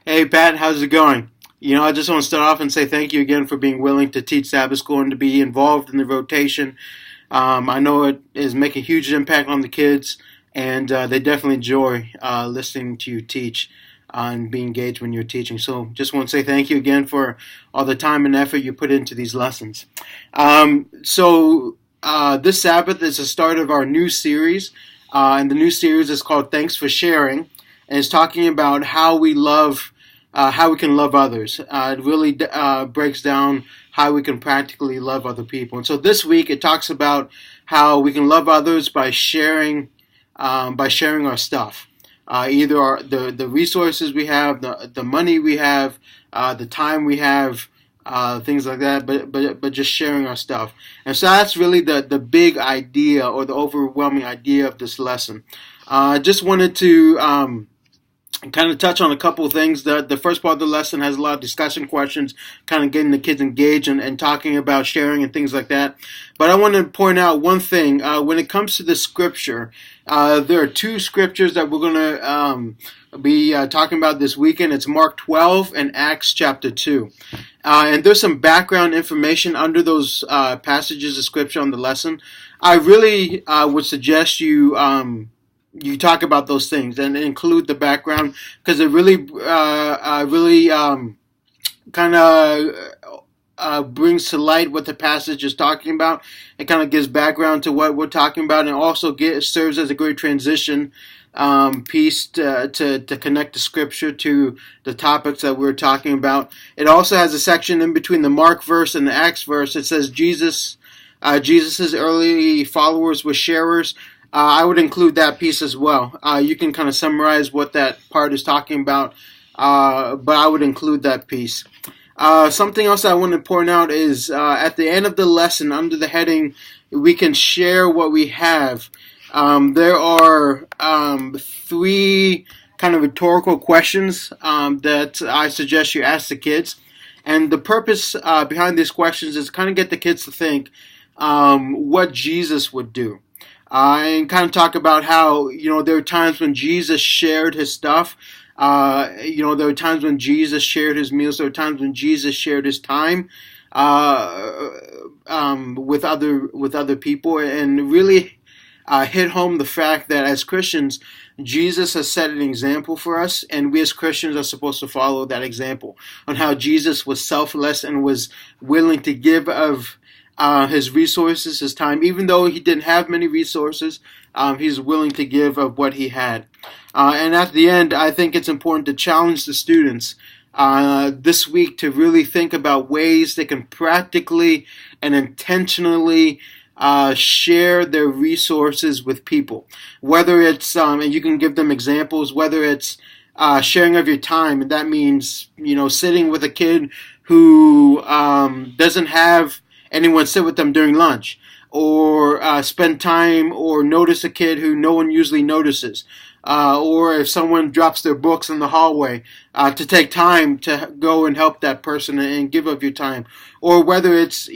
Hey Pat, how's it going? I just want to start off and say thank you again for being willing to teach Sabbath school and to be involved in the rotation. I know it is making a huge impact on the kids, and they definitely enjoy listening to you teach and be engaged when you're teaching. So just want to say thank you again for all the time and effort you put into these lessons. This Sabbath is the start of our new series, and the new series is called Thanks for Sharing, and it's talking about how we can love others. It really breaks down how we can practically love other people. And so this week it talks about how we can love others by sharing our stuff, either the resources we have, the money we have, the time we have. Things like that, but just sharing our stuff, and so that's really the big idea or the overwhelming idea of this lesson. I just wanted to kind of touch on a couple of things. The first part of the lesson has a lot of discussion questions, kind of getting the kids engaged and talking about sharing and things like that. But I want to point out one thing. When it comes to the scripture, there are two scriptures that we're going to be talking about this weekend. It's Mark 12 and Acts chapter 2. And there's some background information under those passages of scripture on the lesson. I really would suggest you talk about those things and include the background, because it really kind of brings to light what the passage is talking about. It kind of gives background to what we're talking about, and also serves as a great transition piece to connect the scripture to the topics that we're talking about. It also has a section in between the Mark verse and the Acts verse. It says Jesus's early followers were sharers. I would include that piece as well. You can kind of summarize what that part is talking about, but I would include that piece. Something else I want to point out is at the end of the lesson, under the heading, we can share what we have. There are three kind of rhetorical questions that I suggest you ask the kids. And the purpose behind these questions is kind of get the kids to think what Jesus would do. And kind of talk about how, there are times when Jesus shared his stuff. There were times when Jesus shared his meals. There were times when Jesus shared his time with other people, and really hit home the fact that as Christians, Jesus has set an example for us, and we as Christians are supposed to follow that example on how Jesus was selfless and was willing to give of his resources, his time. Even though he didn't have many resources, he's willing to give of what he had. And at the end, I think it's important to challenge the students this week to really think about ways they can practically and intentionally share their resources with people. Whether it's, and you can give them examples, whether it's sharing of your time, and that means, sitting with a kid who doesn't have anyone sit with them during lunch, or spend time or notice a kid who no one usually notices, or if someone drops their books in the hallway, to take time to go and help that person and give of your time, or whether it's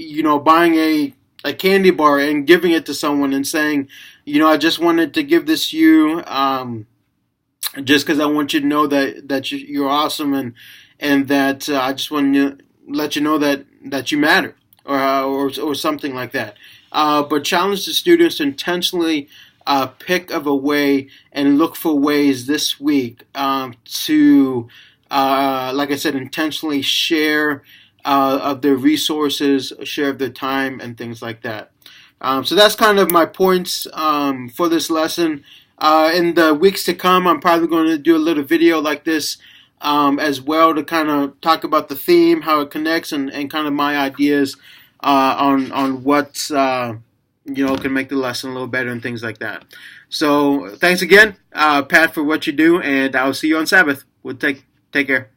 buying a candy bar and giving it to someone and saying, I just wanted to give this to you just because I want you to know that you're awesome, and that I just want to let you know that you matter. Or something like that. But challenge the students to intentionally pick of a way and look for ways this week to, like I said, intentionally share of their resources, share of their time, and things like that. So that's kind of my points for this lesson. In the weeks to come, I'm probably going to do a little video like this as well, to kind of talk about the theme, how it connects, and kind of my ideas on what can make the lesson a little better and things like that. So thanks again, Pat, for what you do, and I'll see you on Sabbath. We'll take care.